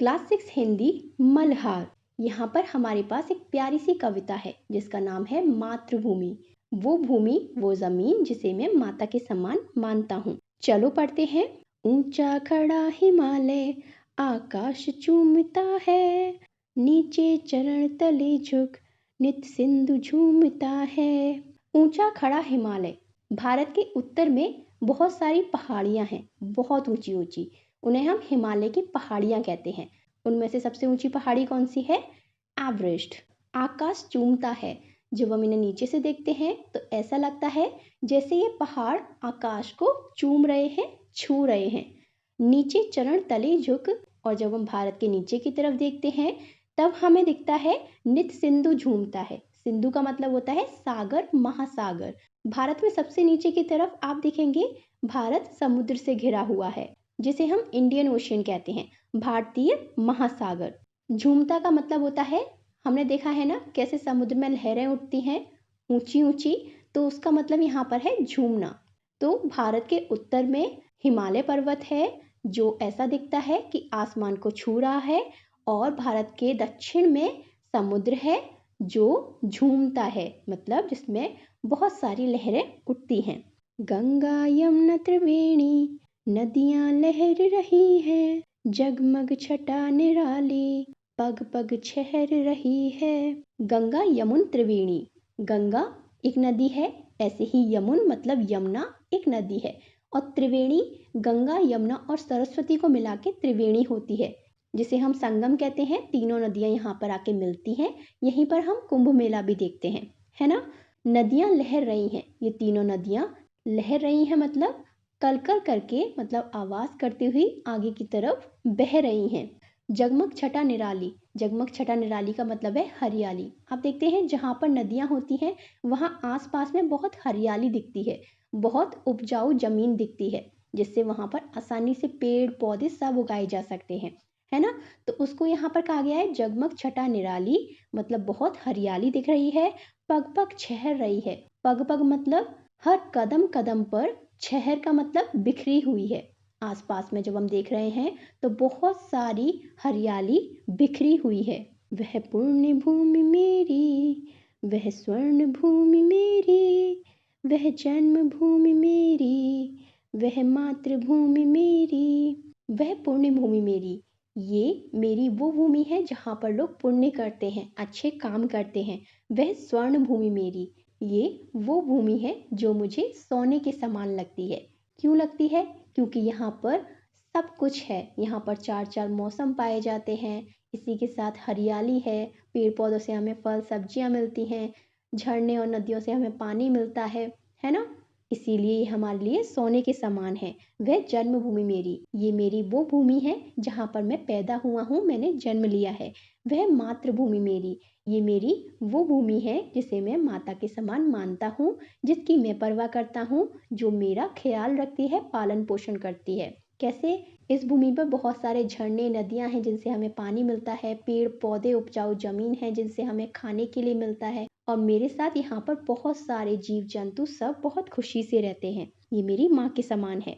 Class 6 Hindi Malhar. यहाँ पर हमारे पास एक प्यारी सी कविता है जिसका नाम है मातृभूमि। वो भूमि, वो जमीन जिसे मैं माता के समान मानता हूँ। चलो पढ़ते हैं। ऊंचा खड़ा हिमालय आकाश चूमता है, नीचे चरण तले झुक नित सिंधु झूमता है। ऊंचा खड़ा हिमालय। भारत के उत्तर में बहुत सारी पहाड़ियां हैं, बहुत ऊंची ऊंची। उन्हें हम हिमालय की पहाड़ियां कहते हैं। उनमें से सबसे ऊंची पहाड़ी कौन सी है? एवरेस्ट। आकाश चूमता है। जब हम इन्हें नीचे से देखते हैं तो ऐसा लगता है जैसे ये पहाड़ आकाश को चूम रहे हैं, छू रहे हैं। नीचे चरण तले झुक, और जब हम भारत के नीचे की तरफ देखते हैं तब हमें दिखता है नित सिंधु झूमता है। सिंधु का मतलब होता है सागर, महासागर। भारत में सबसे नीचे की तरफ आप देखेंगे भारत समुद्र से घिरा हुआ है, जिसे हम इंडियन ओशियन कहते हैं, भारतीय महासागर। झूमता का मतलब होता है, हमने देखा है ना कैसे समुद्र में लहरें उठती हैं ऊंची ऊंची, तो उसका मतलब यहाँ पर है झूमना। तो भारत के उत्तर में हिमालय पर्वत है जो ऐसा दिखता है कि आसमान को छू रहा है, और भारत के दक्षिण में समुद्र है जो झूमता है, मतलब जिसमें बहुत सारी लहरें उठती हैं। गंगा यमुना त्रिवेणी नदियां लहर रही हैं, जगमग छटा निराली पग पग छहर रही है। गंगा यमुन त्रिवेणी। गंगा एक नदी है, ऐसे ही यमुन मतलब यमुना एक नदी है, और त्रिवेणी गंगा, यमुना और सरस्वती को मिला के त्रिवेणी होती है, जिसे हम संगम कहते हैं। तीनों नदियां यहाँ पर आके मिलती हैं। यहीं पर हम कुंभ मेला भी देखते हैं, है ना। नदियां लहर रही हैं, ये तीनों नदियां लहर रही हैं मतलब कलकल करके, मतलब आवाज करती हुई आगे की तरफ बह रही हैं। जगमग छटा निराली। जगमग छटा निराली का मतलब है हरियाली। आप देखते हैं जहाँ पर नदियाँ होती हैं वहाँ आसपास में बहुत हरियाली दिखती है, बहुत उपजाऊ जमीन दिखती है, जिससे वहाँ पर आसानी से पेड़ पौधे सब उगाए जा सकते हैं, है ना। तो उसको यहाँ पर कहा गया है जगमग छटा निराली, मतलब बहुत हरियाली दिख रही है। पग पग छहर रही है। पग पग मतलब हर कदम कदम पर, छहर का मतलब बिखरी हुई है। आसपास में जब हम देख रहे हैं तो बहुत सारी हरियाली बिखरी हुई है। वह पुण्य भूमि मेरी, वह स्वर्ण भूमि मेरी, वह जन्म भूमि मेरी, वह मातृभूमि मेरी, वह पुण्य भूमि मेरी। ये मेरी वो भूमि है जहाँ पर लोग पुण्य करते हैं, अच्छे काम करते हैं। वह स्वर्ण भूमि मेरी, ये वो भूमि है जो मुझे सोने के समान लगती है। क्यों लगती है? क्योंकि यहाँ पर सब कुछ है। यहाँ पर चार चार मौसम पाए जाते हैं, इसी के साथ हरियाली है, पेड़ पौधों से हमें फल सब्जियाँ मिलती हैं, झरने और नदियों से हमें पानी मिलता है ना। इसीलिए ये हमारे लिए सोने के समान है। वह जन्मभूमि मेरी, ये मेरी वो भूमि है जहाँ पर मैं पैदा हुआ हूँ, मैंने जन्म लिया है। वह मातृभूमि मेरी, ये मेरी वो भूमि है जिसे मैं माता के समान मानता हूँ, जिसकी मैं परवाह करता हूँ, जो मेरा ख्याल रखती है, पालन पोषण करती है। कैसे? इस भूमि पर बहुत सारे झरने नदियाँ हैं जिनसे हमें पानी मिलता है, पेड़ पौधे उपजाऊ जमीन है जिनसे हमें खाने के लिए मिलता है, और मेरे साथ यहाँ पर बहुत सारे जीव जंतु सब बहुत खुशी से रहते हैं। ये मेरी माँ के समान है।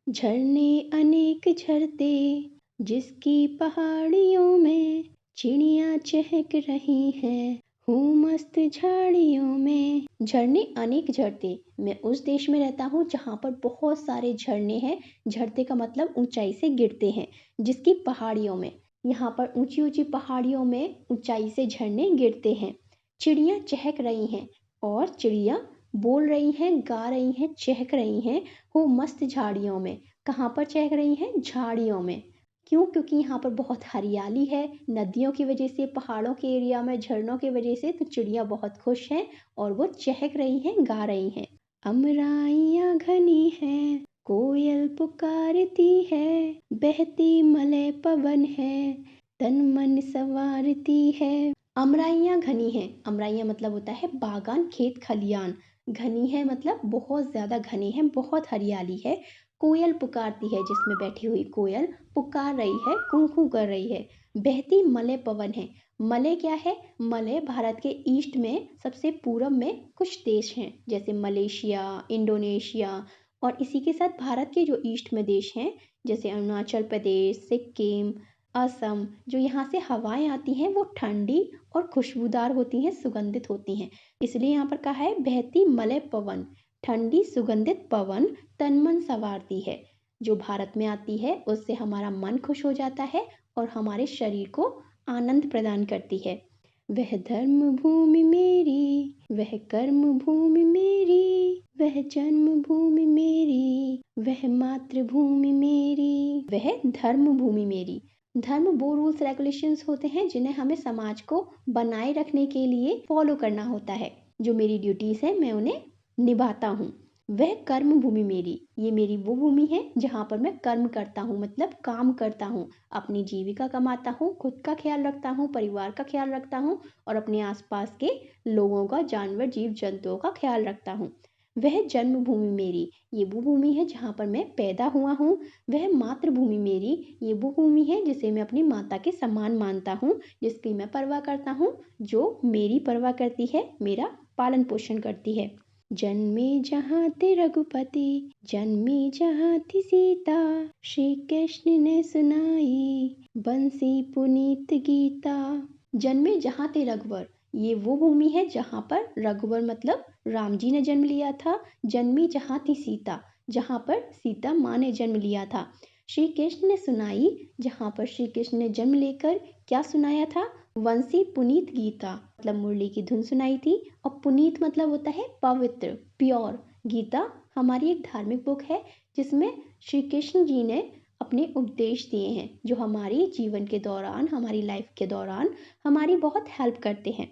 झरने अनेक झरते जिसकी पहाड़ियों में चिड़िया चहक रही हैं, हूँ मस्त झाड़ियों में। झरने अनेक झरते, मैं उस देश में रहता हूँ जहाँ पर बहुत सारे झरने हैं। झरते का मतलब ऊंचाई से गिरते हैं, जिसकी पहाड़ियों में, यहाँ पर ऊंची ऊंची पहाड़ियों में ऊंचाई से झरने गिरते हैं। चिड़िया चहक रही हैं, और चिड़िया बोल रही हैं, गा रही हैं, चहक रही हैं, वो मस्त झाड़ियों में। कहाँ पर चहक रही हैं? झाड़ियों में। क्यों? क्योंकि यहाँ पर बहुत हरियाली है, नदियों की वजह से, पहाड़ों के एरिया में झरनों की वजह से, तो चिड़िया बहुत खुश हैं और वो चहक रही हैं, गा रही हैं। अमराइयाँ घनी हैं, कोयल पुकारती है, बहती मलय पवन है, तन मन संवारती है। अमराइयाँ घनी हैं। अमराइयाँ मतलब होता है बागान, खेत खलियान। घनी है मतलब बहुत ज्यादा घने हैं, बहुत हरियाली है। कोयल पुकारती है, जिसमें बैठी हुई कोयल पुकार रही है, कू कू कर रही है। बहती मलय पवन है। मलय क्या है? मलय भारत के ईस्ट में, सबसे पूरब में कुछ देश हैं, जैसे मलेशिया, इंडोनेशिया, और इसी के साथ भारत के जो ईस्ट में देश हैं, जैसे अरुणाचल प्रदेश, सिक्किम, असम, जो यहाँ से हवाएं आती हैं वो ठंडी और खुशबूदार होती हैं, सुगंधित होती हैं, इसलिए यहाँ पर कहा है बहती मलय पवन, ठंडी सुगंधित पवन तन मन संवारती है। जो भारत में आती है उससे हमारा मन खुश हो जाता है और हमारे शरीर को आनंद प्रदान करती है। वह धर्म भूमि मेरी, वह कर्म भूमि मेरी, वह जन्म भूमि मेरी, वह मातृभूमि मेरी, वह धर्म भूमि मेरी। धर्म वो रूल्स रेगुलेशंस होते हैं जिन्हें हमें समाज को बनाए रखने के लिए फॉलो करना होता है। जो मेरी ड्यूटीज है मैं उन्हें निभाता हूँ। वह कर्म भूमि मेरी, ये मेरी वो भूमि है जहाँ पर मैं कर्म करता हूँ, मतलब काम करता हूँ, अपनी जीविका कमाता हूँ, खुद का ख्याल रखता हूँ, परिवार का ख्याल रखता हूँ और अपने आसपास के लोगों का, जानवर जीव जंतुओं का ख्याल रखता हूँ। वह जन्मभूमि मेरी, ये वो भूमि है जहाँ पर मैं पैदा हुआ हूँ। वह मातृभूमि मेरी, ये वो भूमि है जिसे मैं अपनी माता के समान मानता हूँ, जिसकी मैं परवाह करता हूँ, जो मेरी परवाह करती है, मेरा पालन पोषण करती है। जन्मे जहाँ थे रघुपति, जन्मी जहाँ थी सीता, श्री कृष्ण ने सुनाई बंसी पुनीत गीता। जन्मे जहाँ थे रघुवर, ये वो भूमि है जहाँ पर रघुवर मतलब राम जी ने जन्म लिया था। जन्मी जहाँ थी सीता, जहाँ पर सीता माँ ने जन्म लिया था। श्री कृष्ण ने सुनाई, जहाँ पर श्री कृष्ण ने जन्म लेकर क्या सुनाया था? वंशी पुनीत गीता, मतलब मुरली की धुन सुनाई थी। और पुनीत मतलब होता है पवित्र, प्योर। गीता हमारी एक धार्मिक बुक है जिसमें श्री कृष्ण जी ने अपने उपदेश दिए हैं, जो हमारी जीवन के दौरान, हमारी लाइफ के दौरान हमारी बहुत हेल्प करते हैं।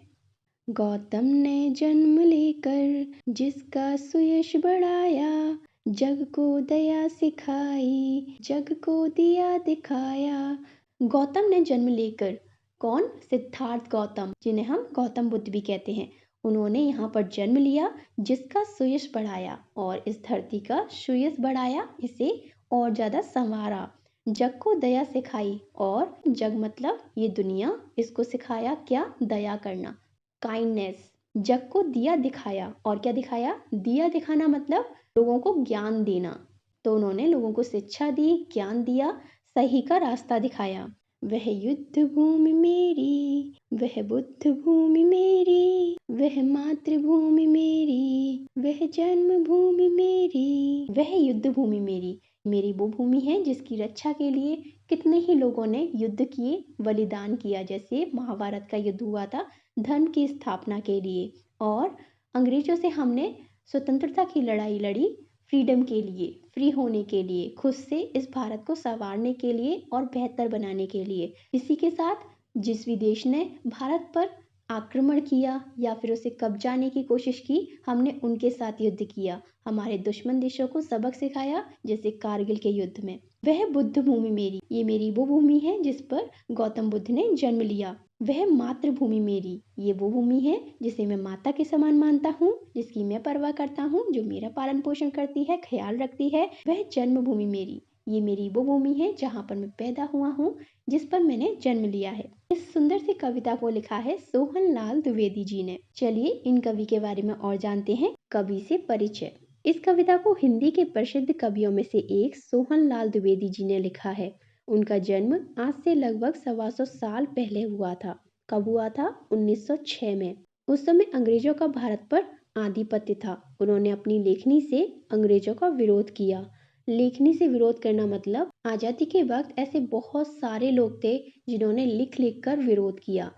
गौतम ने जन्म लेकर जिसका सुयश बढ़ाया, जग को दया सिखाई, जग को दिया दिखाया। गौतम ने जन्म लेकर, कौन? सिद्धार्थ गौतम, जिन्हें हम गौतम बुद्ध भी कहते हैं। उन्होंने यहाँ पर जन्म लिया, जिसका सुयश बढ़ाया, और इस धरती का सुयश बढ़ाया, इसे और ज्यादा संवारा। जग को दया सिखाई, और जग मतलब ये दुनिया, इसको सिखाया क्या? दया करना, काइंडनेस। जग को दिया दिखाया, और क्या दिखाया? दिया दिखाना मतलब लोगों को ज्ञान देना। तो उन्होंने लोगों को शिक्षा दी, ज्ञान दिया, सही का रास्ता दिखाया। वह युद्ध भूमि मेरी, वह बुद्ध भूमि मेरी, वह मातृभूमि मेरी, वह जन्म भूमि मेरी। वह युद्ध भूमि मेरी, मेरी वो भूमि है जिसकी रक्षा के लिए कितने ही लोगों ने युद्ध किए, बलिदान किया। जैसे महाभारत का युद्ध हुआ था धर्म की स्थापना के लिए, और अंग्रेजों से हमने स्वतंत्रता की लड़ाई लड़ी, फ्रीडम के लिए, फ्री होने के लिए, खुद से इस भारत को संवारने के लिए और बेहतर बनाने के लिए। इसी के साथ जिस भी देश ने भारत पर आक्रमण किया या फिर उसे कब्जाने की कोशिश की, हमने उनके साथ युद्ध किया, हमारे दुश्मन देशों को सबक सिखाया, जैसे कारगिल के युद्ध में। वह बुद्ध भूमि मेरी, ये मेरी वो भूमि है जिस पर गौतम बुद्ध ने जन्म लिया। वह मातृभूमि मेरी, ये वो भूमि है जिसे मैं माता के समान मानता हूँ, जिसकी मैं परवाह करता हूँ, जो मेरा पालन पोषण करती है, ख्याल रखती है। वह जन्मभूमि मेरी, ये मेरी वो भूमि है जहाँ पर मैं पैदा हुआ हूँ, जिस पर मैंने जन्म लिया है। इस सुंदर सी कविता को लिखा है सोहन लाल द्विवेदी जी ने। चलिए इन कवि के बारे में और जानते हैं। कवि से परिचय। इस कविता को हिंदी के प्रसिद्ध कवियों में से एक सोहन लाल द्विवेदी जी ने लिखा है। उनका जन्म आज से लगभग 125 साल पहले हुआ था। कब हुआ था? 1906 में। उस समय अंग्रेजों का भारत पर आधिपत्य था। उन्होंने अपनी लेखनी से अंग्रेजों का विरोध किया। लेखनी से विरोध करना मतलब आजादी के वक्त ऐसे बहुत सारे लोग थे जिन्होंने लिख लिख कर विरोध किया,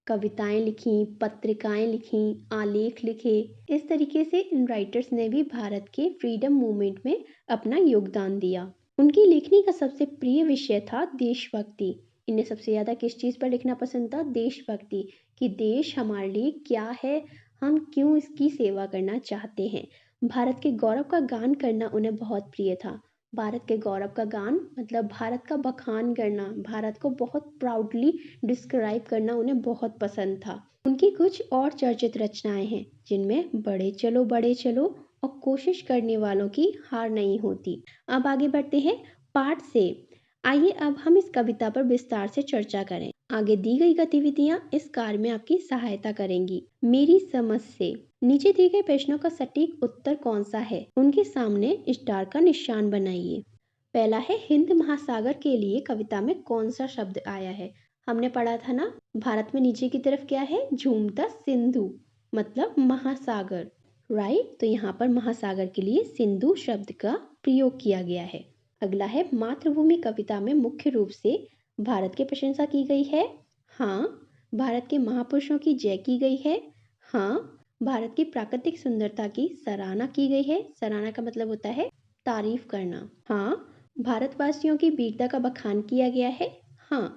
कविताएं लिखी, पत्रिकाएं लिखी, आलेख लिखे। इस तरीके से इन राइटर्स ने भी भारत के फ्रीडम मूवमेंट में अपना योगदान दिया। उनकी लेखनी का सबसे प्रिय विषय था देशभक्ति। इन्हें सबसे ज्यादा किस चीज पर लिखना पसंद था? देशभक्ति, कि देश हमारे लिए क्या है, हम क्यों इसकी सेवा करना चाहते हैं। भारत के गौरव का गान करना उन्हें बहुत प्रिय था। भारत के गौरव का गान मतलब भारत का बखान करना, भारत को बहुत प्राउडली डिस्क्राइब करना उन्हें बहुत पसंद था। उनकी कुछ और चर्चित रचनाएं हैं जिनमें बड़े चलो और कोशिश करने वालों की हार नहीं होती। अब आगे बढ़ते हैं पाठ से। आइए अब हम इस कविता पर विस्तार से चर्चा करें। आगे दी गई गतिविधियां इस कार्य में आपकी सहायता करेंगी। मेरी समझ से नीचे दिए गए प्रश्नों का सटीक उत्तर कौन सा है? उनके सामने स्टार का निशान बनाइए। पहला है हिंद महासागर के लिए कविता में कौन सा शब्द आया है। हमने पढ़ा था ना, भारत में नीचे की तरफ क्या है, झूमता सिंधु, मतलब महासागर, राइट। तो यहाँ पर महासागर के लिए सिंधु शब्द का प्रयोग किया गया है। अगला है मातृभूमि कविता में मुख्य रूप से भारत की प्रशंसा की गई है। हाँ। भारत के महापुरुषों की जय की गई है। हाँ। भारत की प्राकृतिक सुंदरता की सराहना की गई है। सराहना का मतलब होता है तारीफ करना। हाँ। भारतवासियों की वीरता का बखान किया गया है। हाँ।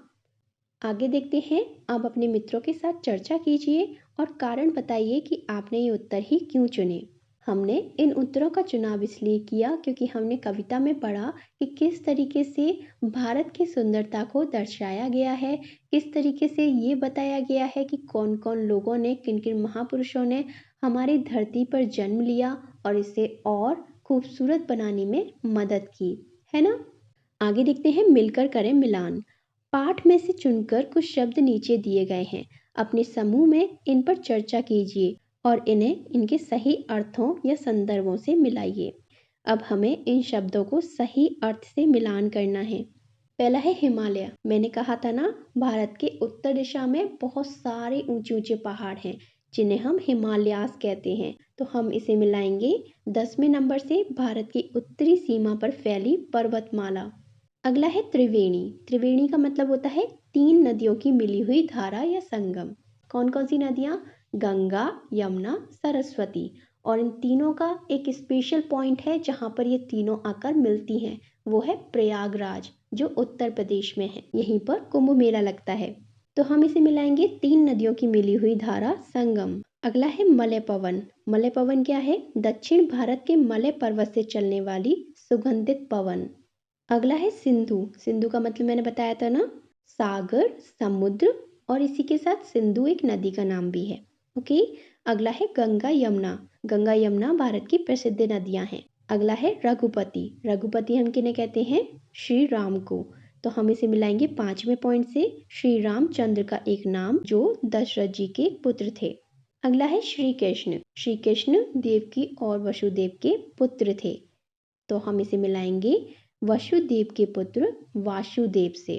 आगे देखते हैं। आप अपने मित्रों के साथ चर्चा कीजिए और कारण बताइए कि आपने ये उत्तर ही क्यों चुने। हमने इन उत्तरों का चुनाव इसलिए किया क्योंकि हमने कविता में पढ़ा कि किस तरीके से भारत की सुंदरता को दर्शाया गया है, किस तरीके से ये बताया गया है कि कौन कौन लोगों ने, किन किन महापुरुषों ने हमारी धरती पर जन्म लिया और इसे और खूबसूरत बनाने में मदद की, है ना। आगे देखते हैं, मिलकर करें मिलान। पाठ में से चुनकर कुछ शब्द नीचे दिए गए हैं। अपने समूह में इन पर चर्चा कीजिए और इन्हें इनके सही अर्थों या संदर्भों से मिलाइए। अब हमें इन शब्दों को सही अर्थ से मिलान करना है। पहला है हिमालय। मैंने कहा था ना, भारत के उत्तर दिशा में बहुत सारे ऊंचे ऊंचे पहाड़ हैं जिन्हें हम हिमालयास कहते हैं। तो हम इसे मिलाएंगे 10वें नंबर से भारत की उत्तरी सीमा पर फैली पर्वतमाला। अगला है त्रिवेणी। त्रिवेणी का मतलब होता है 3 नदियों की मिली हुई धारा या संगम। कौन कौन सी नदियाँ? गंगा, यमुना, सरस्वती। और इन तीनों का एक स्पेशल पॉइंट है जहाँ पर ये तीनों आकर मिलती हैं, वो है प्रयागराज, जो उत्तर प्रदेश में है। यहीं पर कुंभ मेला लगता है। तो हम इसे मिलाएंगे 3 नदियों की मिली हुई धारा, संगम। अगला है मलय पवन। मलय पवन क्या है? दक्षिण भारत के मलय पर्वत से चलने वाली सुगंधित पवन। अगला है सिंधु। सिंधु का मतलब मैंने बताया था ना, सागर, समुद्र, और इसी के साथ सिंधु एक नदी का नाम भी है। ओके। अगला है गंगा यमुना। गंगा यमुना भारत की प्रसिद्ध नदियां हैं। अगला है रघुपति। रघुपति हम किन्हें कहते हैं? श्री राम को। तो हम इसे मिलाएंगे 5वें पॉइंट से, श्री रामचंद्र का एक नाम जो दशरथ जी के पुत्र थे। अगला है श्री कृष्ण। श्री कृष्ण देवकी और वसुदेव के पुत्र थे। तो हम इसे मिलाएंगे वसुदेव के पुत्र वासुदेव से।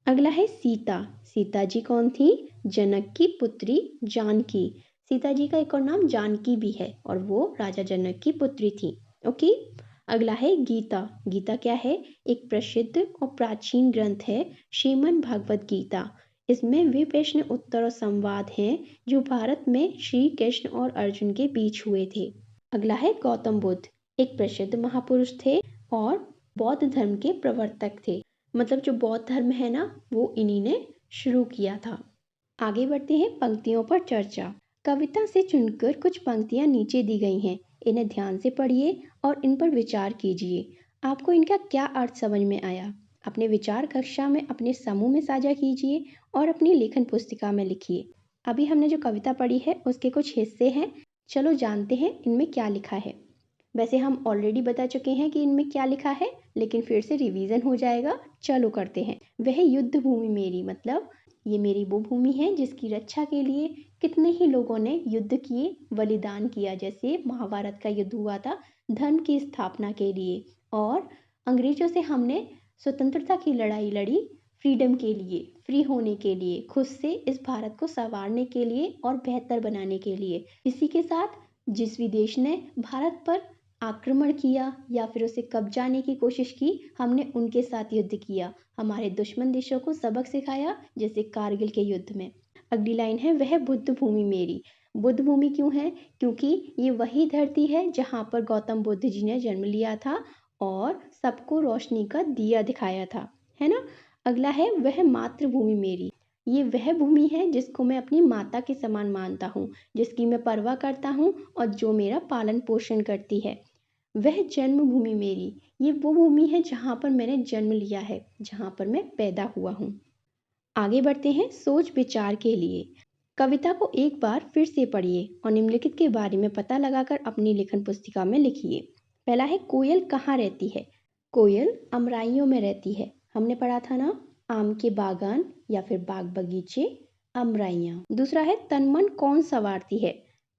अगला है सीता। सीता जी कौन थी? जनक की पुत्री जानकी। सीता जी का एक और नाम जानकी भी है और वो राजा जनक की पुत्री थी। ओके। अगला है गीता। गीता क्या है? एक प्रसिद्ध और प्राचीन ग्रंथ है, श्रीमद् भागवत गीता। इसमें वे प्रश्न उत्तर और संवाद हैं जो भारत में श्री कृष्ण और अर्जुन के बीच हुए थे। अगला है गौतम बुद्ध। एक प्रसिद्ध महापुरुष थे और बौद्ध धर्म के प्रवर्तक थे। मतलब जो बौद्ध धर्म है ना, वो इन्हीं ने शुरू किया था। आगे बढ़ते हैं, पंक्तियों पर चर्चा। कविता से चुनकर कुछ पंक्तियां नीचे दी गई हैं। इन्हें ध्यान से पढ़िए और इन पर विचार कीजिए। आपको इनका क्या अर्थ समझ में आया? अपने विचार कक्षा में अपने समूह में साझा कीजिए और अपनी लेखन पुस्तिका में लिखिए। अभी हमने जो कविता पढ़ी है उसके कुछ हिस्से हैं। चलो जानते हैं इनमें क्या लिखा है। वैसे हम ऑलरेडी बता चुके हैं कि इनमें क्या लिखा है, लेकिन फिर से रिवीजन हो जाएगा। चलो करते हैं। वह युद्ध भूमि मेरी, मतलब ये मेरी वो भूमि है जिसकी रक्षा के लिए कितने ही लोगों ने युद्ध किए, बलिदान किया। जैसे महाभारत का युद्ध हुआ था धर्म की स्थापना के लिए, और अंग्रेजों से हमने स्वतंत्रता की लड़ाई लड़ी, फ्रीडम के लिए, फ्री होने के लिए, खुद से इस भारत को संवारने के लिए और बेहतर बनाने के लिए। इसी के साथ जिस भी देश ने भारत पर आक्रमण किया या फिर उसे कब्जाने की कोशिश की, हमने उनके साथ युद्ध किया, हमारे दुश्मन देशों को सबक सिखाया, जैसे कारगिल के युद्ध में। अगली लाइन है, वह बुद्ध भूमि मेरी। बुद्ध भूमि क्यों है? क्योंकि ये वही धरती है जहाँ पर गौतम बुद्ध जी ने जन्म लिया था और सबको रोशनी का दिया दिखाया था, है ना। अगला है, वह मातृभूमि मेरी। ये वह भूमि है जिसको मैं अपनी माता के समान मानता हूँ, जिसकी मैं परवाह करता हूँ और जो मेरा पालन पोषण करती है। वह जन्मभूमि मेरी, ये वो भूमि है जहाँ पर मैंने जन्म लिया है, जहाँ पर मैं पैदा हुआ हूँ। आगे बढ़ते हैं, सोच विचार के लिए। कविता को एक बार फिर से पढ़िए और निम्नलिखित के बारे में पता लगाकर अपनी लेखन पुस्तिका में लिखिए। पहला है, कोयल कहाँ रहती है? कोयल अमराइयों में रहती है। हमने पढ़ा था ना, आम के बागान या फिर बाग बगीचे, अमराइयाँ। दूसरा है, तन मन कौन संवारती है?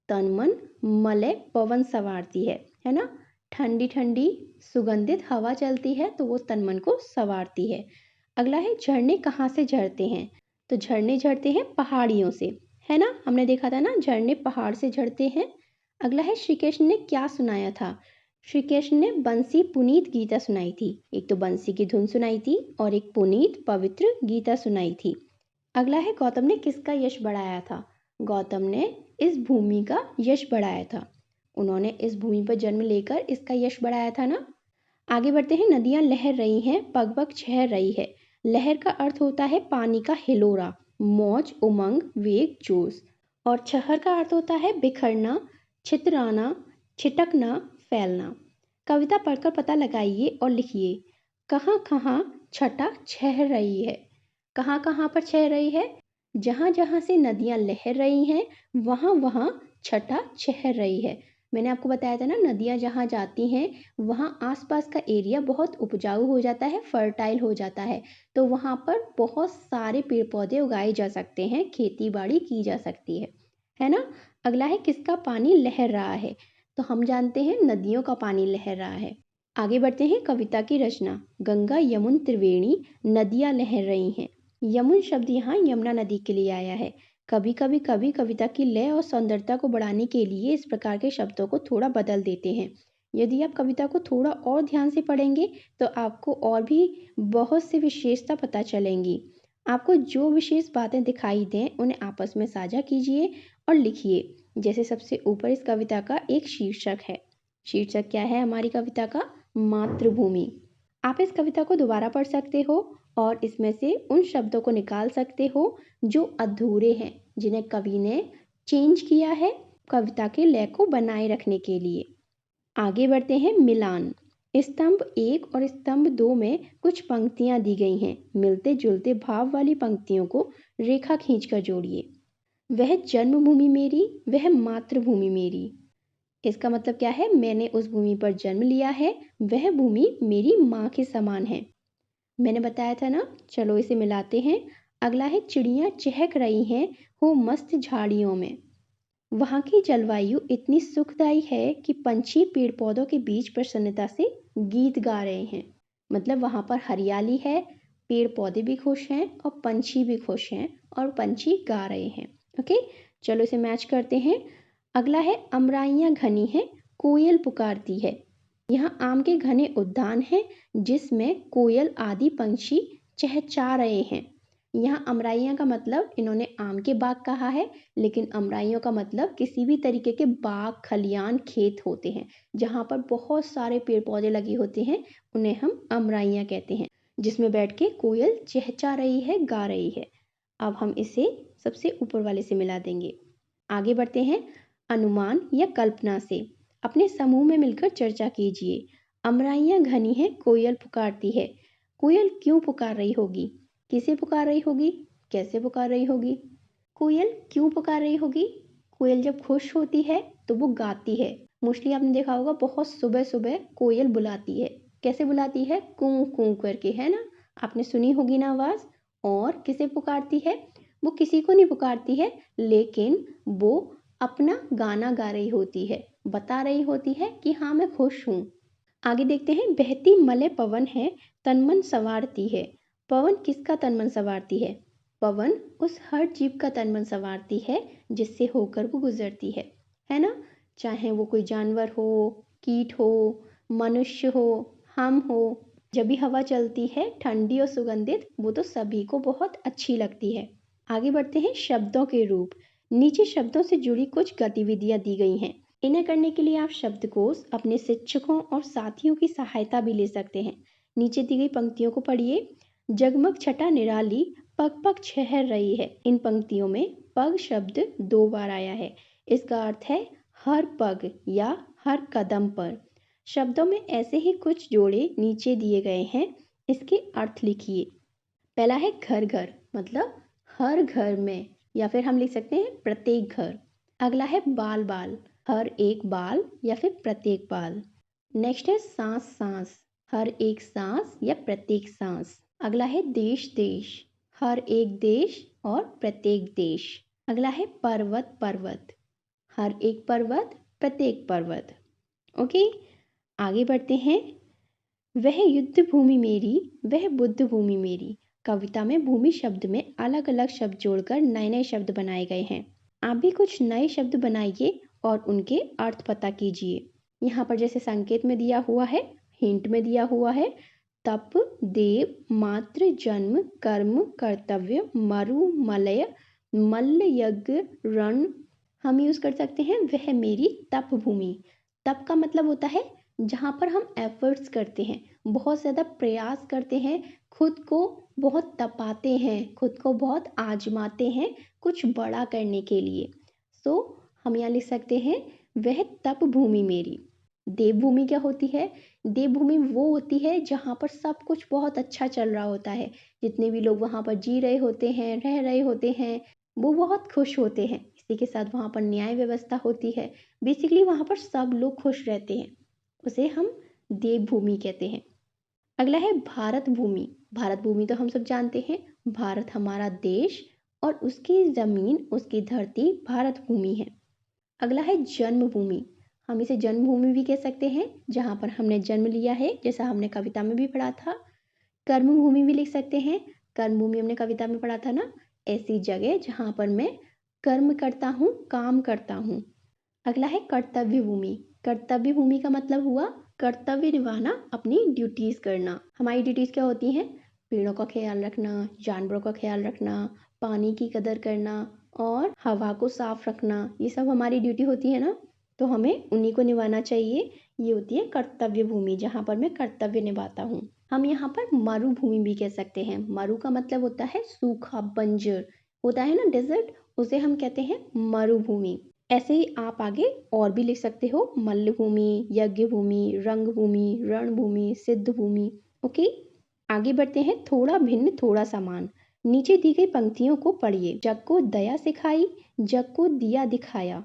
तन मन मलय पवन संवारती है ना। ठंडी ठंडी सुगंधित हवा चलती है तो वो तन मन को संवारती है। अगला है झरने कहाँ से झरते हैं? तो झरने झरते हैं पहाड़ियों से, है ना? हमने देखा था ना, झरने पहाड़ से झरते हैं। अगला है श्री कृष्ण ने क्या सुनाया था? श्री कृष्ण ने बंसी पुनीत गीता सुनाई थी। एक तो बंसी की धुन सुनाई थी और एक पुनीत पवित्र गीता सुनाई थी। अगला है गौतम ने किसका यश बढ़ाया था? गौतम ने इस भूमि का यश बढ़ाया था। उन्होंने इस भूमि पर जन्म लेकर इसका यश बढ़ाया था ना। आगे बढ़ते हैं। नदियां लहर रही हैं, पग पग छह रही है। लहर का अर्थ होता है पानी का हिलोरा, मौज, उमंग, वेग, जोश। और छहर का अर्थ होता है बिखरना, छितराना, छिटकना, फैलना। कविता पढ़कर पता लगाइए और लिखिए, कहाँ कहाँ छटा छह रही है। कहाँ कहाँ पर छह रही है? जहाँ जहाँ से नदियाँ लहर रही हैं वहाँ वहाँ छटा छह रही है। मैंने आपको बताया था ना, नदियाँ जहाँ जाती हैं वहाँ आसपास का एरिया बहुत उपजाऊ हो जाता है, फर्टाइल हो जाता है। तो वहाँ पर बहुत सारे पेड़ पौधे उगाए जा सकते हैं, खेती बाड़ी की जा सकती है ना। अगला है किसका पानी लहर रहा है? तो हम जानते हैं नदियों का पानी लहर रहा है। आगे बढ़ते हैं। कविता की रचना। गंगा यमुन त्रिवेणी नदियाँ लहर रही हैं। यमुन शब्द यहाँ यमुना नदी के लिए आया है। कभी कभी कविता की लय और सौंदर्यता को बढ़ाने के लिए इस प्रकार के शब्दों को थोड़ा बदल देते हैं। यदि आप कविता को थोड़ा और ध्यान से पढ़ेंगे तो आपको और भी बहुत सी विशेषता पता चलेंगी। आपको जो विशेष बातें दिखाई दें उन्हें आपस में साझा कीजिए और लिखिए। जैसे सबसे ऊपर इस कविता का एक शीर्षक है। शीर्षक क्या है हमारी कविता का? मातृभूमि। आप इस कविता को दोबारा पढ़ सकते हो और इसमें से उन शब्दों को निकाल सकते हो जो अधूरे हैं, जिन्हें कवि ने चेंज किया है कविता के लय को बनाए रखने के लिए। आगे बढ़ते हैं। मिलान। स्तंभ 1 और स्तंभ 2 में कुछ पंक्तियां दी गई हैं। मिलते जुलते भाव वाली पंक्तियों को रेखा खींचकर जोड़िए। वह जन्मभूमि मेरी, वह मातृभूमि मेरी। इसका मतलब क्या है? मैंने उस भूमि पर जन्म लिया है, वह भूमि मेरी माँ के समान है। मैंने बताया था ना। चलो इसे मिलाते हैं। अगला है चिड़ियाँ चहक रही हैं हो मस्त झाड़ियों में। वहाँ की जलवायु इतनी सुखदायी है कि पंछी पेड़ पौधों के बीच प्रसन्नता से गीत गा रहे हैं। मतलब वहाँ पर हरियाली है, पेड़ पौधे भी खुश हैं और पंछी भी खुश हैं और पंछी गा रहे हैं। ओके, चलो इसे मैच करते हैं। अगला है अमराइयाँ घनी हैं, कोयल पुकारती है। यहाँ आम के घने उद्यान हैं जिसमें कोयल आदि पंछी चहचहा रहे हैं। यहाँ अमराइयाँ का मतलब इन्होंने आम के बाग कहा है, लेकिन अमराइयों का मतलब किसी भी तरीके के बाग, खलियान, खेत होते हैं जहाँ पर बहुत सारे पेड़ पौधे लगे होते हैं, उन्हें हम अमराइयाँ कहते हैं, जिसमें बैठ के कोयल चहचहा रही है, गा रही है। अब हम इसे सबसे ऊपर वाले से मिला देंगे। आगे बढ़ते हैं। अनुमान या कल्पना से अपने समूह में मिलकर चर्चा कीजिए। अमराइयाँ घनी है, कोयल पुकारती है। कोयल क्यों पुकार रही होगी? किसे पुकार रही होगी? कैसे पुकार रही होगी? कोयल क्यों पुकार रही होगी? कोयल जब खुश होती है तो वो गाती है। मोस्टली आपने देखा होगा बहुत सुबह सुबह कोयल बुलाती है। कैसे बुलाती है? कूं कूं करके, है ना? आपने सुनी होगी ना आवाज। और किसे पुकारती है? वो किसी को नहीं पुकारती है, लेकिन वो अपना गाना गा रही होती है, बता रही होती है कि हाँ मैं खुश हूँ। आगे देखते हैं। बहती मलय पवन है, तन मन संवारती है। पवन किसका तन मन संवारती है? पवन उस हर जीव का तन मन संवारती है जिससे होकर वो गुजरती है ना? चाहे वो कोई जानवर हो, कीट हो, मनुष्य हो, हम हो। जब भी हवा चलती है ठंडी और सुगंधित, वो तो सभी को बहुत अच्छी लगती है। आगे बढ़ते हैं। शब्दों के रूप। नीचे शब्दों से जुड़ी कुछ गतिविधियां दी गई हैं। इन्हें करने के लिए आप शब्दकोश, अपने शिक्षकों और साथियों की सहायता भी ले सकते हैं। नीचे दी गई पंक्तियों को पढ़िए। जगमग छटा निराली, पग पग छहर रही है। इन पंक्तियों में पग शब्द 2 बार आया है। इसका अर्थ है हर पग या हर कदम पर। शब्दों में ऐसे ही कुछ जोड़े नीचे दिए गए हैं, इसके अर्थ लिखिए। पहला है घर घर, मतलब हर घर में, या फिर हम लिख सकते हैं प्रत्येक घर। अगला है बाल बाल, हर एक बाल या फिर प्रत्येक बाल। नेक्स्ट है सांस सांस, हर एक सांस या प्रत्येक सांस। अगला है देश देश, हर एक देश और प्रत्येक देश। अगला है पर्वत पर्वत, हर एक पर्वत, प्रत्येक पर्वत। ओके, आगे बढ़ते हैं। वह युद्ध भूमि मेरी, वह बुद्ध भूमि मेरी। कविता में भूमि शब्द में अलग अलग शब्द जोड़कर नए नए शब्द बनाए गए हैं। आप भी कुछ नए शब्द बनाइए और उनके अर्थ पता कीजिए। यहाँ पर जैसे संकेत में दिया हुआ है, हिंट में दिया हुआ है, तप, देव, मात्र, जन्म, कर्म, कर्तव्य, मरु, मलय, मल्ल, यज्ञ, रण। हम यूज कर सकते हैं वह मेरी तप भूमि। तप का मतलब होता है जहाँ पर हम एफर्ट्स करते हैं, बहुत ज़्यादा प्रयास करते हैं, खुद को बहुत तपाते हैं, खुद को बहुत आजमाते हैं कुछ बड़ा करने के लिए। सो हम यहाँ लिख सकते हैं वह तप भूमि मेरी। देवभूमि क्या होती है? देवभूमि वो होती है जहाँ पर सब कुछ बहुत अच्छा चल रहा होता है, जितने भी लोग वहाँ पर जी रहे होते हैं, रह रहे होते हैं, वो बहुत खुश होते हैं। इसी के साथ वहाँ पर न्याय व्यवस्था होती है। बेसिकली वहाँ पर सब लोग खुश रहते हैं, उसे हम देवभूमि कहते हैं। अगला है भारत भूमि। भारत भूमि तो हम सब जानते हैं, भारत हमारा देश और उसकी ज़मीन, उसकी धरती भारत भूमि है। अगला है जन्मभूमि। हम इसे जन्मभूमि भी कह सकते हैं, जहाँ पर हमने जन्म लिया है, जैसा हमने कविता में भी पढ़ा था। कर्मभूमि भी लिख सकते हैं, कर्मभूमि हमने कविता में पढ़ा था ना, ऐसी जगह जहाँ पर मैं कर्म करता हूँ, काम करता हूँ। अगला है कर्तव्य भूमि। कर्तव्य भूमि का मतलब हुआ कर्तव्य निभाना, अपनी ड्यूटीज करना। हमारी ड्यूटीज क्या होती हैं? पेड़ों का ख्याल रखना, जानवरों का ख्याल रखना, पानी की कदर करना और हवा को साफ रखना, ये सब हमारी ड्यूटी होती है ना, तो हमें उन्हीं को निभाना चाहिए। ये होती है कर्तव्य भूमि, जहाँ पर मैं कर्तव्य निभाता हूँ। हम यहाँ पर मरुभूमि भी कह सकते हैं। मरु का मतलब होता है सूखा, बंजर होता है ना, डेजर्ट, उसे हम कहते हैं मरुभूमि। ऐसे ही आप आगे और भी लिख सकते हो, मल्ल भूमि, यज्ञ भूमि, रंग भूमि, रणभूमि, सिद्ध भूमि। ओके, आगे बढ़ते हैं। थोड़ा भिन्न थोड़ा समान। नीचे दी गई पंक्तियों को पढ़िए। जग को दया सिखाई, जग को दिया दिखाया।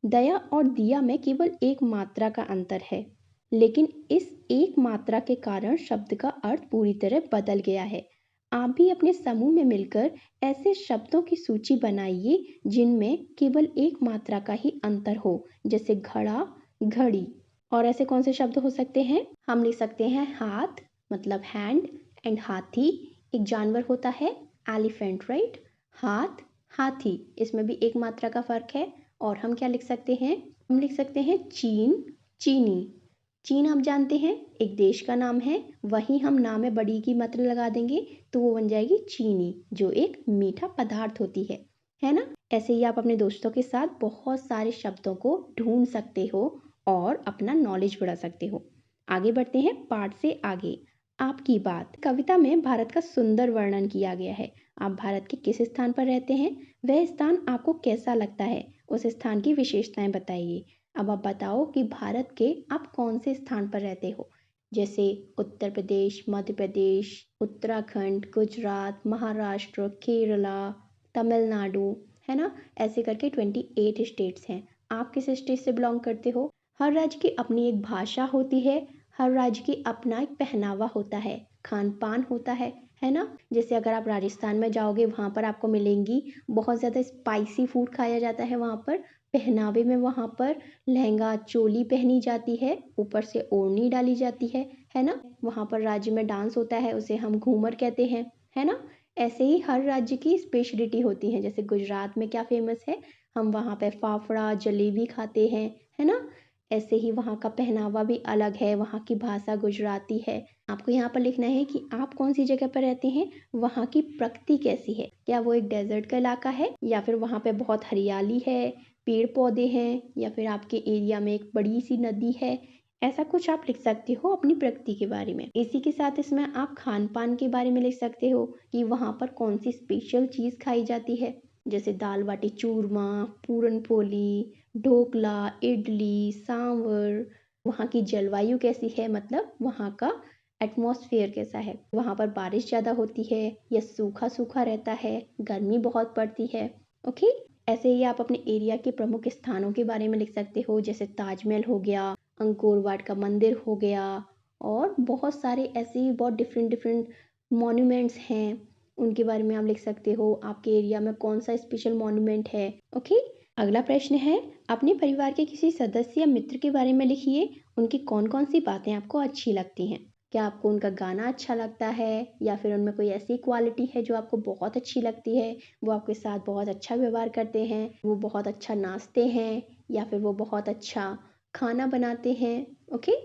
दया और दिया में केवल एक मात्रा का अंतर है, लेकिन इस एक मात्रा के कारण शब्द का अर्थ पूरी तरह बदल गया है। आप भी अपने समूह में मिलकर ऐसे शब्दों की सूची बनाइए जिनमें केवल एक मात्रा का ही अंतर हो, जैसे घड़ा, घड़ी। और ऐसे कौन से शब्द हो सकते हैं? हम लिख सकते हैं हाथ, मतलब हैंड, एंड हाथी, एक जानवर होता है, एलिफेंट, राइट। हाथ, हाथी, इसमें भी एक मात्रा का फर्क है। और हम क्या लिख सकते हैं? हम लिख सकते हैं चीन, चीनी। चीन आप जानते हैं एक देश का नाम है, वहीं हम नाम में बड़ी की मात्रा लगा देंगे तो वो बन जाएगी चीनी, जो एक मीठा पदार्थ होती है ना। ऐसे ही आप अपने दोस्तों के साथ बहुत सारे शब्दों को ढूंढ सकते हो और अपना नॉलेज बढ़ा सकते हो। आगे बढ़ते हैं पाठ से आगे। आपकी बात। कविता में भारत का सुंदर वर्णन किया गया है। आप भारत के किस स्थान पर रहते हैं? वह स्थान आपको कैसा लगता है? उस स्थान की विशेषताएं बताइए। अब आप बताओ कि भारत के आप कौन से स्थान पर रहते हो, जैसे उत्तर प्रदेश, मध्य प्रदेश, उत्तराखंड, गुजरात, महाराष्ट्र, केरला, तमिलनाडु, है ना। ऐसे करके 28 स्टेट्स हैं। आप किस स्टेट से बिलोंग करते हो? हर राज्य की अपनी एक भाषा होती है, हर राज्य की अपना एक पहनावा होता है, खान पान होता है ना। जैसे अगर आप राजस्थान में जाओगे, वहाँ पर आपको मिलेंगी बहुत ज़्यादा स्पाइसी फूड खाया जाता है वहाँ पर। पहनावे में वहाँ पर लहंगा चोली पहनी जाती है, ऊपर से ओढ़नी डाली जाती है ना। वहाँ पर राज्य में डांस होता है, उसे हम घूमर कहते हैं, है ना। ऐसे ही हर राज्य की स्पेशलिटी होती है। जैसे गुजरात में क्या फेमस है, हम वहाँ पे फाफड़ा जलेबी खाते हैं, है ना। ऐसे ही वहाँ का पहनावा भी अलग है, वहाँ की भाषा गुजराती है। आपको यहाँ पर लिखना है कि आप कौन सी जगह पर रहते हैं, वहाँ की प्रकृति कैसी है, क्या वो एक डेजर्ट का इलाका है या फिर वहाँ पे बहुत हरियाली है, पेड़ पौधे हैं, या फिर आपके एरिया में एक बड़ी सी नदी है। ऐसा कुछ आप लिख सकते हो अपनी प्रकृति के बारे में। इसी के साथ इसमें आप खान पान के बारे में लिख सकते हो कि वहाँ पर कौन सी स्पेशल चीज़ खाई जाती है, जैसे दाल बाटी चूरमा, पूरन पोली, ढोकला, इडली, सांभर। वहाँ की जलवायु कैसी है, मतलब वहाँ का एटमॉस्फेयर कैसा है, वहाँ पर बारिश ज़्यादा होती है या सूखा सूखा रहता है, गर्मी बहुत पड़ती है। ओके, ऐसे ही आप अपने एरिया के प्रमुख स्थानों के बारे में लिख सकते हो, जैसे ताजमहल हो गया, अंकोर वाट का मंदिर हो गया, और बहुत सारे ऐसे ही बहुत डिफरेंट डिफरेंट मॉन्यूमेंट्स हैं, उनके बारे में आप लिख सकते हो। आपके एरिया में कौन सा स्पेशल मॉन्यूमेंट है। ओके, अगला प्रश्न है, अपने परिवार के किसी सदस्य या मित्र के बारे में लिखिए उनकी कौन कौन सी बातें आपको अच्छी लगती हैं? क्या आपको उनका गाना अच्छा लगता है या फिर उनमें कोई ऐसी क्वालिटी है जो आपको बहुत अच्छी लगती है? वो आपके साथ बहुत अच्छा व्यवहार करते हैं, वो बहुत अच्छा नाचते हैं या फिर वो बहुत अच्छा खाना बनाते हैं। ओके,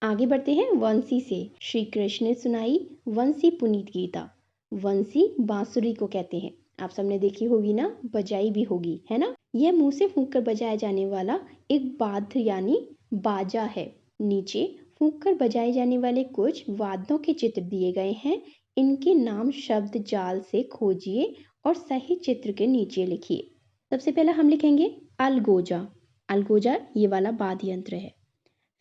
आगे बढ़ते हैं वंशी से। श्री कृष्ण ने सुनाई वंशी पुनीत गीता। वंशी बांसुरी को कहते हैं। आप सबने देखी होगी ना, बजाई भी होगी, है ना। यह मुंह से फूंक कर बजाया जाने वाला एक वाद्य यानी बाजा है। नीचे फूंक कर बजाए जाने वाले कुछ वाद्यों के चित्र दिए गए हैं। इनके नाम शब्द जाल से खोजिए और सही चित्र के नीचे लिखिए। सबसे पहला हम लिखेंगे अलगोजा। अलगोजा ये वाला वाद्य यंत्र है।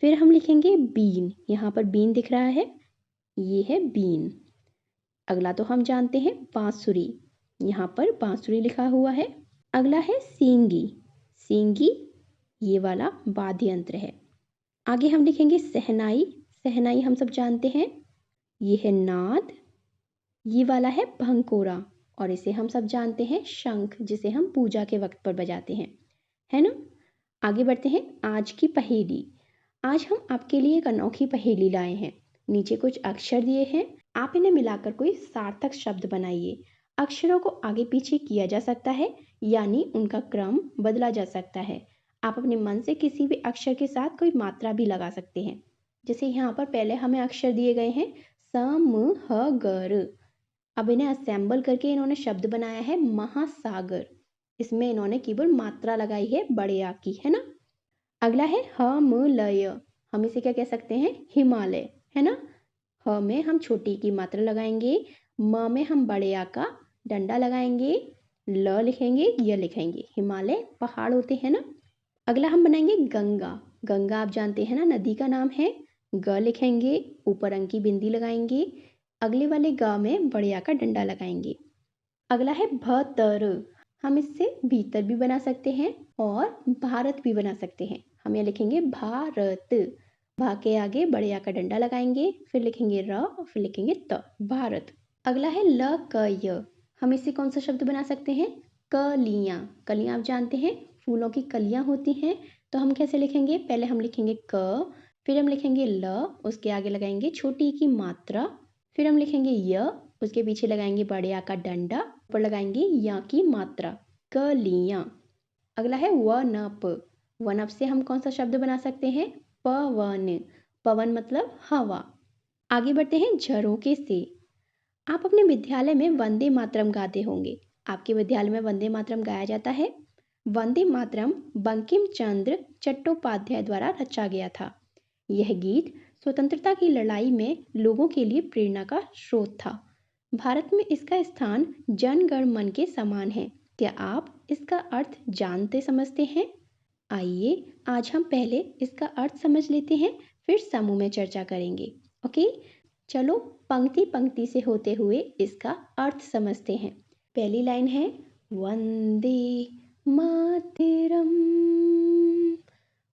फिर हम लिखेंगे बीन। यहाँ पर बीन दिख रहा है, ये है बीन। अगला तो हम जानते हैं बांसुरी। यहाँ पर बांसुरी लिखा हुआ है। अगला है सींगी। सींगी ये वाला वाद्य यंत्र है। आगे हम लिखेंगे सहनाई। सहनाई हम सब जानते हैं, ये है नाद। ये वाला है भंकोरा और इसे हम सब जानते हैं शंख, जिसे हम पूजा के वक्त पर बजाते हैं, है ना। आगे बढ़ते हैं आज की पहेली। आज हम आपके लिए एक अनोखी पहेली लाए हैं। नीचे कुछ अक्षर दिए हैं, आप इन्हें मिलाकर कोई सार्थक शब्द बनाइए। अक्षरों को आगे पीछे किया जा सकता है, यानी उनका क्रम बदला जा सकता है। आप अपने मन से किसी भी अक्षर के साथ कोई मात्रा भी लगा सकते हैं। जैसे यहाँ पर पहले हमें अक्षर दिए गए हैं समहगर। अब इन्हें असेंबल करके इन्होंने शब्द बनाया है महासागर। इसमें इन्होंने केवल मात्रा लगाई है बड़े आ की, है ना। अगला है हमलय। हम इसे क्या कह सकते हैं, हिमालय, है ना। ह में हम छोटी की मात्रा लगाएंगे, म में हम बड़े आ का डंडा लगाएंगे, ल लिखेंगे, य लिखेंगे। हिमालय पहाड़ होते हैं ना। अगला हम बनाएंगे गंगा। गंगा आप जानते हैं ना, नदी का नाम है। ग लिखेंगे, ऊपर अंक की बिंदी लगाएंगे, अगले वाले ग में बड़े आ का डंडा लगाएंगे। अगला है भतर। हम इससे भीतर भी बना सकते हैं और भारत भी बना सकते हैं। हम यहाँ लिखेंगे भारत। भा के आगे बड़े आ का डंडा लगाएंगे, फिर लिखेंगे र और फिर लिखेंगे त, भारत। अगला है ल क य। हम इससे कौन सा शब्द बना सकते हैं, कलियां। कलियां आप जानते हैं फूलों की कलियां होती हैं। तो हम कैसे लिखेंगे, पहले हम लिखेंगे क, फिर हम लिखेंगे ल, उसके आगे लगाएंगे छोटी की मात्रा, फिर हम लिखेंगे य, उसके पीछे लगाएंगे बड़े आ का डंडा, ऊपर लगाएंगे या की मात्रा, कलियां। अगला है वनप। वनप से हम कौन सा शब्द बना सकते हैं, पवन। पवन मतलब हवा। आगे बढ़ते हैं झरोके से। आप अपने विद्यालय में वंदे मातरम गाते होंगे। आपके विद्यालय में वंदे मातरम गाया जाता है। वंदे मातरम बंकिम चंद्र चट्टोपाध्याय द्वारा रचा गया था। यह गीत स्वतंत्रता की लड़ाई में लोगों के लिए प्रेरणा का स्रोत था। भारत में इसका स्थान जन गण मन के समान है। क्या आप इसका अर्थ जानते समझते हैं? आइए आज हम पहले इसका अर्थ समझ लेते हैं, फिर समूह में चर्चा करेंगे। ओके, चलो पंक्ति पंक्ति से होते हुए इसका अर्थ समझते हैं। पहली लाइन है वंदे मातरम,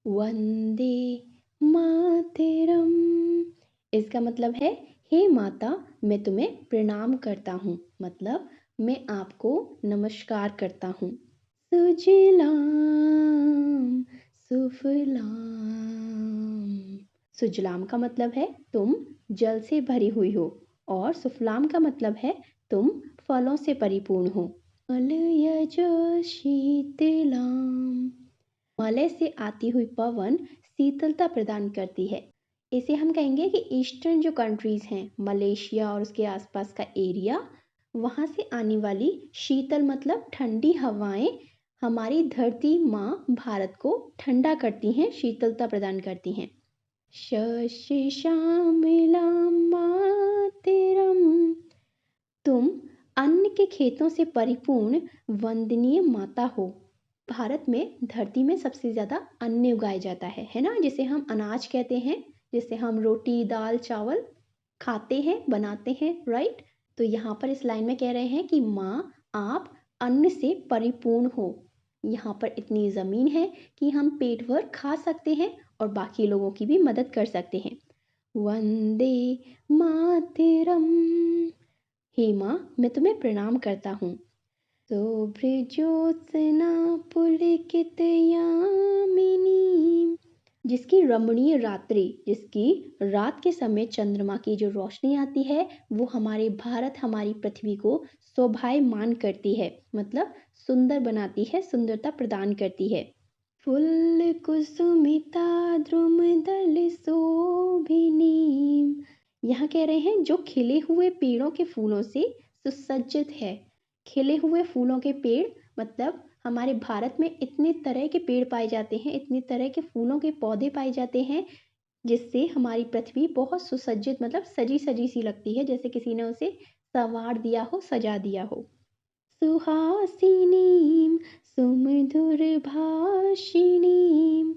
वंदे मातरम। इसका मतलब है हे माता, मैं तुम्हें प्रणाम करता हूँ, मतलब मैं आपको नमस्कार करता हूँ। सुजलाम सुफलाम। सुजलाम का मतलब है तुम जल से भरी हुई हो और सुफलाम का मतलब है तुम फलों से परिपूर्ण हो। मलयज शीतलाम। मलय से आती हुई पवन शीतलता प्रदान करती है। इसे हम कहेंगे कि ईस्टर्न जो कंट्रीज हैं, मलेशिया और उसके आसपास का एरिया, वहाँ से आने वाली शीतल मतलब ठंडी हवाएं हमारी धरती माँ भारत को ठंडा करती हैं, शीतलता प्रदान करती हैं। शस्य श्यामलां मातरम। तुम अन्न के खेतों से परिपूर्ण वंदनीय माता हो। भारत में धरती में सबसे ज्यादा अन्न उगाया जाता है ना, जिसे हम अनाज कहते हैं, जिसे हम रोटी दाल चावल खाते हैं, बनाते हैं, राइट। तो यहाँ पर इस लाइन में कह रहे हैं कि माँ आप अन्न से परिपूर्ण हो। यहाँ पर इतनी ज़मीन है कि हम पेट भर खा सकते हैं और बाकी लोगों की भी मदद कर सकते हैं। वंदे मातरम। हे माँ, मैं तुम्हें प्रणाम करता हूँ। शुभ्रज्योत्स्ना पुलकित यामिनी। जिसकी रमणीय रात्रि, जिसकी रात के समय चंद्रमा की जो रोशनी आती है वो हमारे भारत, हमारी पृथ्वी को शोभायमान करती है, मतलब सुंदर बनाती है, सुंदरता प्रदान करती है। फुल्ल कुसुमिता द्रुमदल शोभिनीम। यहाँ कह रहे हैं जो खिले हुए पेड़ों के फूलों से सुसज्जित है। खिले हुए फूलों के पेड़ मतलब हमारे भारत में इतने तरह के पेड़ पाए जाते हैं, इतने तरह के फूलों के पौधे पाए जाते हैं, जिससे हमारी पृथ्वी बहुत सुसज्जित मतलब सजी सजी सी लगती है, जैसे किसी ने उसे संवार दिया हो, सजा दिया हो। सुहासिनीम सुमधुर भाषिणीम।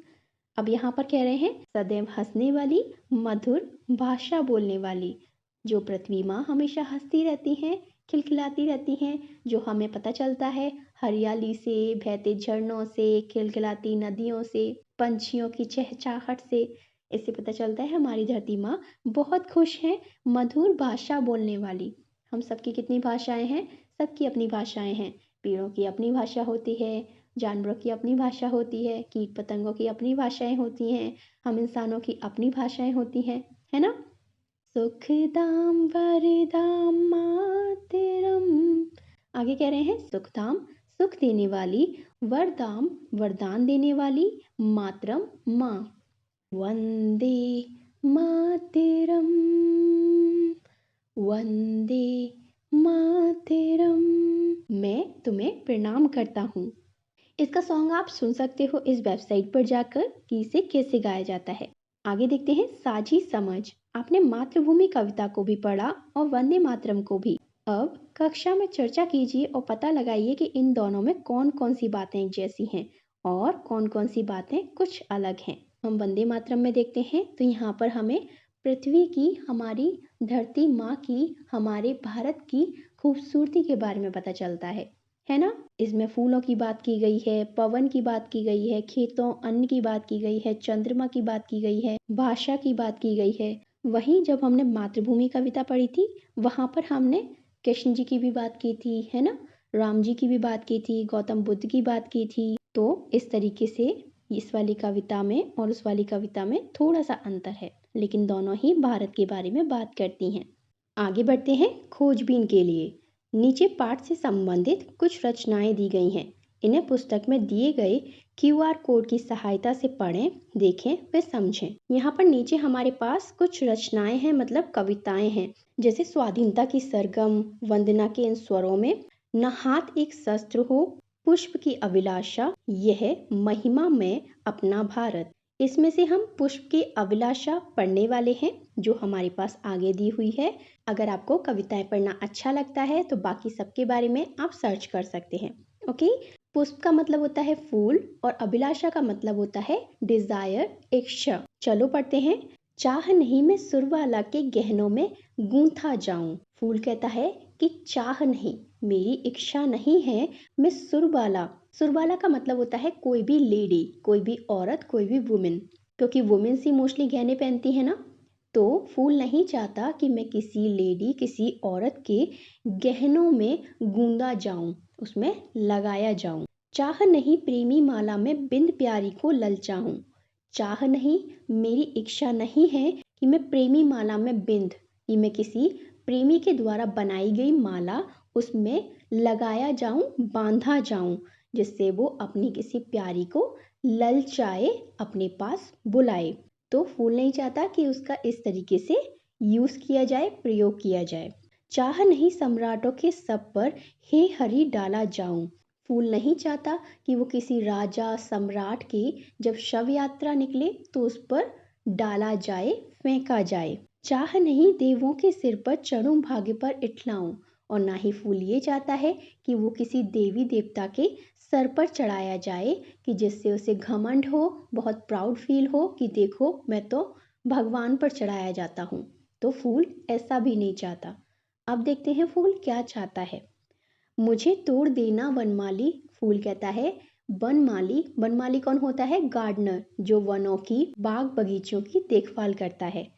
अब यहाँ पर कह रहे हैं सदैव हंसने वाली, मधुर भाषा बोलने वाली। जो पृथ्वी माँ हमेशा हंसती रहती हैं, खिलखिलाती रहती हैं, जो हमें पता चलता है हरियाली से, बहते झरनों से, खिलखिलाती नदियों से, पंछियों की चहचहाहट से। इससे पता चलता है हमारी धरती माँ बहुत खुश है, मधुर भाषा बोलने वाली। हम सबकी कितनी भाषाएं हैं? सबकी अपनी भाषाएं हैं। पेड़ों की अपनी भाषा होती है, जानवरों की अपनी भाषा होती है, कीट पतंगों की अपनी भाषाएं होती हैं, हम इंसानों की अपनी भाषाएं होती हैं, है ना। सुखदाम वरदाम मातरम। आगे कह रहे हैं सुखदाम सुख देने वाली, वरदाम वरदान देने वाली, मातरम माँ। वंदे मातरम, वंदे मातरम। मैं तुम्हें प्रणाम करता हूँ। इसका सॉन्ग आप सुन सकते हो इस वेबसाइट पर जाकर कि इसे कैसे गाया जाता है। आगे देखते हैं साझी समझ। आपने मातृभूमि कविता को भी पढ़ा और वंदे मातरम को भी। अब कक्षा में चर्चा कीजिए और पता लगाइए कि इन दोनों में कौन कौन सी बातें एक जैसी हैं और कौन कौन सी बातें कुछ अलग हैं। हम वंदे मातरम में देखते हैं तो यहाँ पर हमें पृथ्वी की, हमारी धरती माँ की, हमारे भारत की खूबसूरती के बारे में पता चलता है ना। इसमें फूलों की बात की गई है, पवन की बात की गई है, खेतों अन्न की बात की गई है, चंद्रमा की बात की गई है, भाषा की बात की गई है। वहीं जब हमने मातृभूमि कविता पढ़ी थी वहां पर हमने कृष्ण जी की भी बात की थी, है ना, राम जी की भी बात की थी, गौतम बुद्ध की बात की थी। तो इस तरीके से इस वाली कविता में और उस वाली कविता में थोड़ा सा अंतर है, लेकिन दोनों ही भारत के बारे में बात करती हैं। आगे बढ़ते हैं खोजबीन के लिए। नीचे पाठ से संबंधित कुछ रचनाएं दी गई हैं। इन्हें पुस्तक में दिए गए QR कोड की सहायता से पढ़ें, देखें व समझें। यहाँ पर नीचे हमारे पास कुछ रचनाएं हैं, मतलब कविताएं हैं, जैसे स्वाधीनता की सरगम, वंदना के इन स्वरों में, न हाथ एक शस्त्र हो, पुष्प की अभिलाषा, यह महिमा में अपना भारत। इसमें से हम पुष्प की अभिलाषा पढ़ने वाले हैं, जो हमारे पास आगे दी हुई है। अगर आपको कविताएं पढ़ना अच्छा लगता है तो बाकी सबके बारे में आप सर्च कर सकते हैं। ओके, पुष्प का मतलब होता है फूल और अभिलाषा का मतलब होता है डिजायर, इच्छा। चलो पढ़ते हैं। चाह नहीं मैं सुरवाला के गहनों में गूंथा जाऊं। फूल कहता है कि चाह नहीं, मेरी इच्छा नहीं है मैं सुरबाला। सुरबाला का मतलब होता है कोई भी लेडी, कोई भी औरत, कोई भी वुमेन, क्योंकि वुमेन्स ही मोस्टली गहने पहनती है ना। तो फूल नहीं चाहता कि मैं किसी लेडी, किसी औरत के गहनों में गूंदा जाऊं, उसमें लगाया जाऊं। चाह नहीं प्रेमी माला में बिंद प्यारी को ललचाऊं। चाह नहीं, मेरी इच्छा नहीं है कि मैं प्रेमी माला में बिंद, कि मैं किसी प्रेमी के द्वारा बनाई गई माला उसमें लगाया जाऊं, बांधा जाऊं, जिससे वो अपनी किसी प्यारी को ललचाए, अपने पास बुलाए। तो फूल नहीं चाहता कि उसका इस तरीके से यूज किया जाए, प्रयोग किया जाए। चाह नहीं सम्राटों के सब पर हे हरि डाला जाऊं। फूल नहीं चाहता कि वो किसी राजा, सम्राट की जब शव यात्रा निकले तो उस पर डाला जाए, फेंका जाए। चाह नहीं देवों के सिर पर चढ़ूं, भाग्य पर इठलाऊं। और ना ही फूल ये चाहता है कि वो किसी देवी देवता के सर पर चढ़ाया जाए, कि जिससे उसे घमंड हो, बहुत प्राउड फील हो कि देखो मैं तो भगवान पर चढ़ाया जाता हूँ। तो फूल ऐसा भी नहीं चाहता। अब देखते हैं फूल क्या चाहता है। मुझे तोड़ देना वनमाली। फूल कहता है वनमाली। वनमाली कौन होता है? गार्डनर, जो वनों की, बाग बगीचों की देखभाल करता है।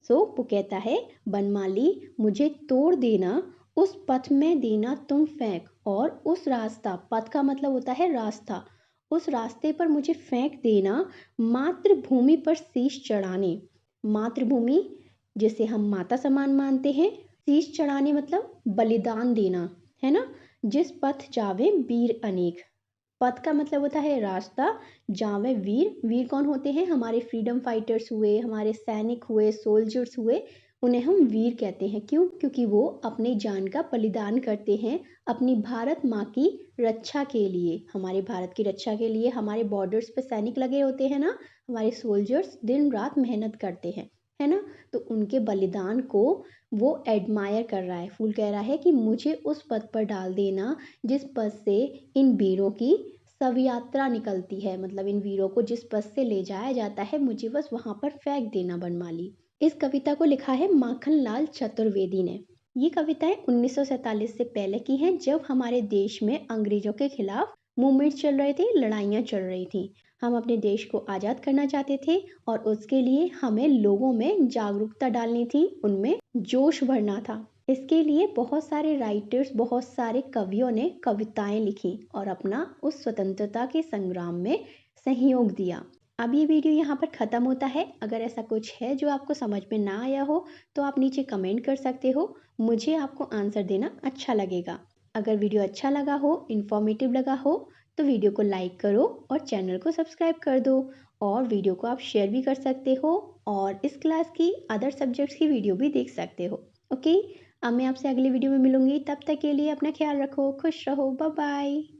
वो कहता है वनमाली मुझे तोड़ देना, उस पथ में देना तुम फेंक, और उस रास्ता, पथ का मतलब होता है रास्ता, उस रास्ते पर मुझे फेंक देना, मातृभूमि पर शीश चढ़ाने। मातृभूमि जिसे हम माता समान मानते हैं, शीश चढ़ाने मतलब बलिदान देना, है ना। जिस पथ जावे वीर अनेक। पथ का मतलब होता है रास्ता, जावे वीर। वीर कौन होते हैं? हमारे फ्रीडम फाइटर्स हुए, हमारे सैनिक हुए, सोल्जर्स हुए, उन्हें हम वीर कहते हैं। क्यों? क्योंकि वो अपनी जान का बलिदान करते हैं अपनी भारत माँ की रक्षा के लिए। हमारे भारत की रक्षा के लिए हमारे बॉर्डर्स पे सैनिक लगे होते हैं ना, हमारे सोल्जर्स दिन रात मेहनत करते हैं, है ना। तो उनके बलिदान को वो एडमायर कर रहा है। फूल कह रहा है कि मुझे उस पथ पर डाल देना जिस पथ से इन वीरों की शव यात्रा निकलती है, मतलब इन वीरों को जिस पथ से ले जाया जाता है, मुझे बस वहां पर फेंक देना बनमाली। इस कविता को लिखा है माखनलाल चतुर्वेदी ने। ये कविताएं 1947 से पहले की हैं, जब हमारे देश में अंग्रेजों के खिलाफ मूवमेंट चल रहे थे, लड़ाइयाँ चल रही थी। हम अपने देश को आज़ाद करना चाहते थे और उसके लिए हमें लोगों में जागरूकता डालनी थी, उनमें जोश भरना था। इसके लिए बहुत सारे राइटर्स, बहुत सारे कवियों ने कविताएं लिखी और अपना उस स्वतंत्रता के संग्राम में सहयोग दिया। अब ये वीडियो यहाँ पर ख़त्म होता है। अगर ऐसा कुछ है जो आपको समझ में ना आया हो तो आप नीचे कमेंट कर सकते हो, मुझे आपको आंसर देना अच्छा लगेगा। अगर वीडियो अच्छा लगा हो, इन्फॉर्मेटिव लगा हो, तो वीडियो को लाइक करो और चैनल को सब्सक्राइब कर दो। और वीडियो को आप शेयर भी कर सकते हो और इस क्लास की अदर सब्जेक्ट्स की वीडियो भी देख सकते हो। ओके, अब मैं आपसे अगली वीडियो में मिलूंगी। तब तक के लिए अपना ख्याल रखो, खुश रहो, बाय बाय।